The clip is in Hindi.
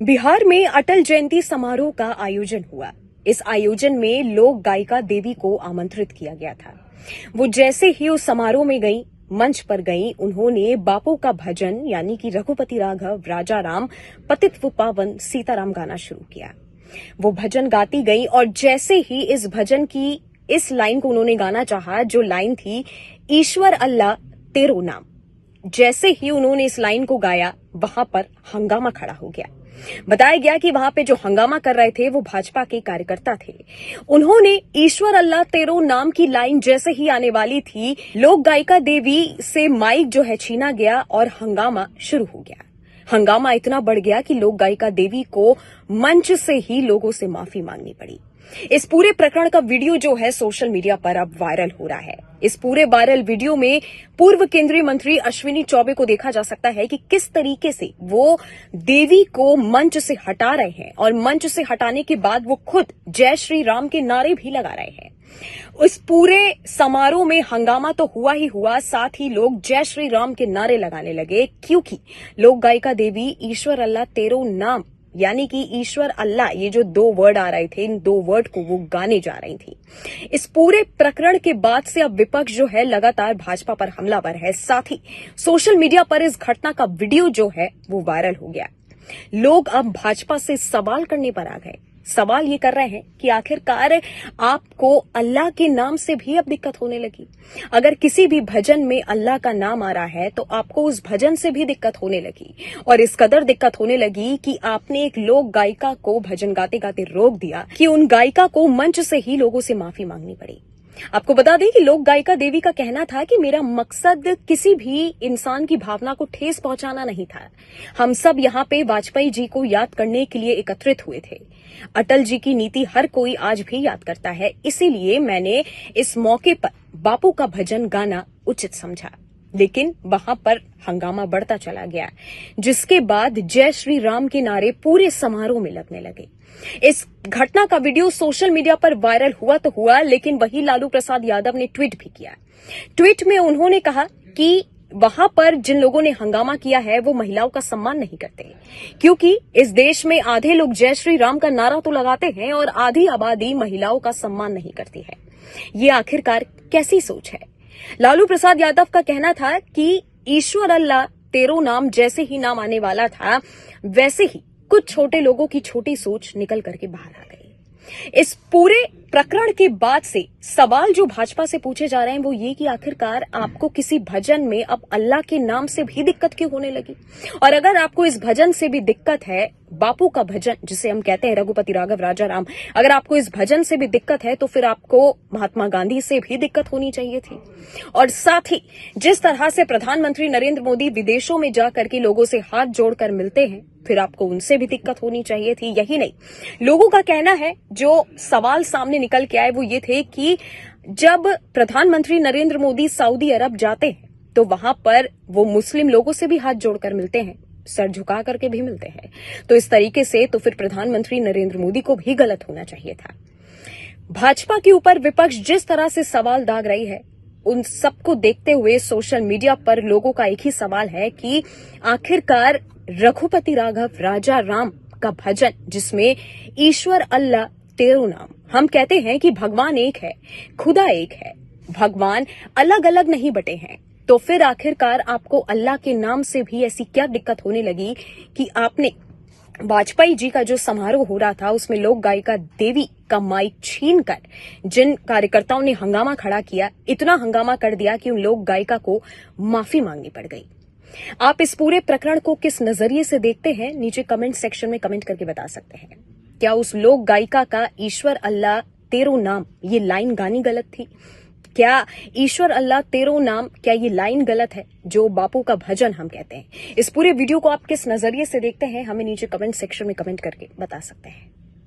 बिहार में अटल जयंती समारोह का आयोजन हुआ। इस आयोजन में लोक गायिका देवी को आमंत्रित किया गया था। वो जैसे ही उस समारोह में गई, मंच पर गई, उन्होंने बापू का भजन यानी कि रघुपति राघव राजा राम पतित पावन सीताराम गाना शुरू किया। वो भजन गाती गई और जैसे ही इस भजन की इस लाइन को उन्होंने गाना चाहा, जो लाइन थी ईश्वर अल्लाह तेरो नाम, जैसे ही उन्होंने इस लाइन को गाया, वहां पर हंगामा खड़ा हो गया। बताया गया कि वहां पे जो हंगामा कर रहे थे वो भाजपा के कार्यकर्ता थे। उन्होंने ईश्वर अल्लाह तेरो नाम की लाइन जैसे ही आने वाली थी, लोक गायिका देवी से माइक जो है छीना गया और हंगामा शुरू हो गया। हंगामा इतना बढ़ गया कि लोक गायिका देवी को मंच से ही लोगों से माफी मांगनी पड़ी। इस पूरे प्रकरण का वीडियो जो है सोशल मीडिया पर अब वायरल हो रहा है। इस पूरे वायरल वीडियो में पूर्व केंद्रीय मंत्री अश्विनी चौबे को देखा जा सकता है कि किस तरीके से वो देवी को मंच से हटा रहे हैं और मंच से हटाने के बाद वो खुद जय श्री राम के नारे भी लगा रहे हैं। उस पूरे समारोह में हंगामा तो हुआ ही हुआ, साथ ही लोग जय श्री राम के नारे लगाने लगे, क्योंकि लोक गायिका देवी ईश्वर अल्लाह तेरो नाम यानी कि ईश्वर अल्लाह, ये जो दो वर्ड आ रहे थे, इन दो वर्ड को वो गाने जा रही थी। इस पूरे प्रकरण के बाद से अब विपक्ष जो है लगातार भाजपा पर हमलावर है। साथ ही सोशल मीडिया पर इस घटना का वीडियो जो है वो वायरल हो गया। लोग अब भाजपा से सवाल करने पर आ गए। सवाल ये कर रहे हैं कि आखिरकार आपको अल्लाह के नाम से भी अब दिक्कत होने लगी। अगर किसी भी भजन में अल्लाह का नाम आ रहा है तो आपको उस भजन से भी दिक्कत होने लगी, और इस कदर दिक्कत होने लगी कि आपने एक लोक गायिका को भजन गाते गाते रोक दिया कि उन गायिका को मंच से ही लोगों से माफी मांगनी पड़ी। आपको बता दें कि लोक गायिका देवी का कहना था कि मेरा मकसद किसी भी इंसान की भावना को ठेस पहुंचाना नहीं था। हम सब यहाँ पे वाजपेयी जी को याद करने के लिए एकत्रित हुए थे। अटल जी की नीति हर कोई आज भी याद करता है, इसीलिए मैंने इस मौके पर बापू का भजन गाना उचित समझा। लेकिन वहां पर हंगामा बढ़ता चला गया, जिसके बाद जय श्री राम के नारे पूरे समारोह में लगने लगे। इस घटना का वीडियो सोशल मीडिया पर वायरल हुआ तो हुआ, लेकिन वही लालू प्रसाद यादव ने ट्वीट भी किया। ट्वीट में उन्होंने कहा कि वहां पर जिन लोगों ने हंगामा किया है वो महिलाओं का सम्मान नहीं करते, क्योंकि इस देश में आधे लोग जय श्री राम का नारा तो लगाते हैं और आधी आबादी महिलाओं का सम्मान नहीं करती है। ये आखिरकार कैसी सोच है? लालू प्रसाद यादव का कहना था कि ईश्वर अल्लाह तेरो नाम जैसे ही नाम आने वाला था, वैसे ही कुछ छोटे लोगों की छोटी सोच निकल करके बाहर आ गई। इस पूरे प्रकरण के बाद से सवाल जो भाजपा से पूछे जा रहे हैं वो ये कि आखिरकार आपको किसी भजन में अब अल्लाह के नाम से भी दिक्कत क्यों होने लगी? और अगर आपको इस भजन से भी दिक्कत है, बापू का भजन जिसे हम कहते हैं रघुपति राघव राजा राम, अगर आपको इस भजन से भी दिक्कत है तो फिर आपको महात्मा गांधी से भी दिक्कत होनी चाहिए थी। और साथ ही जिस तरह से प्रधानमंत्री नरेंद्र मोदी विदेशों में जाकर के लोगों से हाथ जोड़कर मिलते हैं, फिर आपको उनसे भी दिक्कत होनी चाहिए थी। यही नहीं, लोगों का कहना है, जो सवाल सामने निकल के आए वो ये थे कि जब प्रधानमंत्री नरेंद्र मोदी सऊदी अरब जाते हैं तो वहां पर वो मुस्लिम लोगों से भी हाथ जोड़कर मिलते हैं, सर झुका करके भी मिलते हैं। तो इस तरीके से तो फिर प्रधानमंत्री नरेंद्र मोदी को भी गलत होना चाहिए था। भाजपा के ऊपर विपक्ष जिस तरह से सवाल दाग रही है, उन सबको देखते हुए सोशल मीडिया पर लोगों का एक ही सवाल है कि आखिरकार रघुपति राघव राजा राम का भजन जिसमें ईश्वर अल्लाह तेरो नाम, हम कहते हैं कि भगवान एक है, खुदा एक है, भगवान अलग अलग नहीं बटे हैं, तो फिर आखिरकार आपको अल्लाह के नाम से भी ऐसी क्या दिक्कत होने लगी कि आपने वाजपेयी जी का जो समारोह हो रहा था उसमें लोक गायिका देवी का माइक छीनकर जिन कार्यकर्ताओं ने हंगामा खड़ा किया, इतना हंगामा कर दिया कि उन लोक गायिका को माफी मांगनी पड़ गई। आप इस पूरे प्रकरण को किस नजरिए से देखते हैं, नीचे कमेंट सेक्शन में कमेंट करके बता सकते हैं। क्या उस लोक गायिका का ईश्वर अल्लाह तेरो नाम ये लाइन गानी गलत थी? क्या ईश्वर अल्लाह तेरो नाम, क्या ये लाइन गलत है जो बापू का भजन हम कहते हैं? इस पूरे वीडियो को आप किस नजरिए से देखते हैं, हमें नीचे कमेंट सेक्शन में कमेंट करके बता सकते हैं।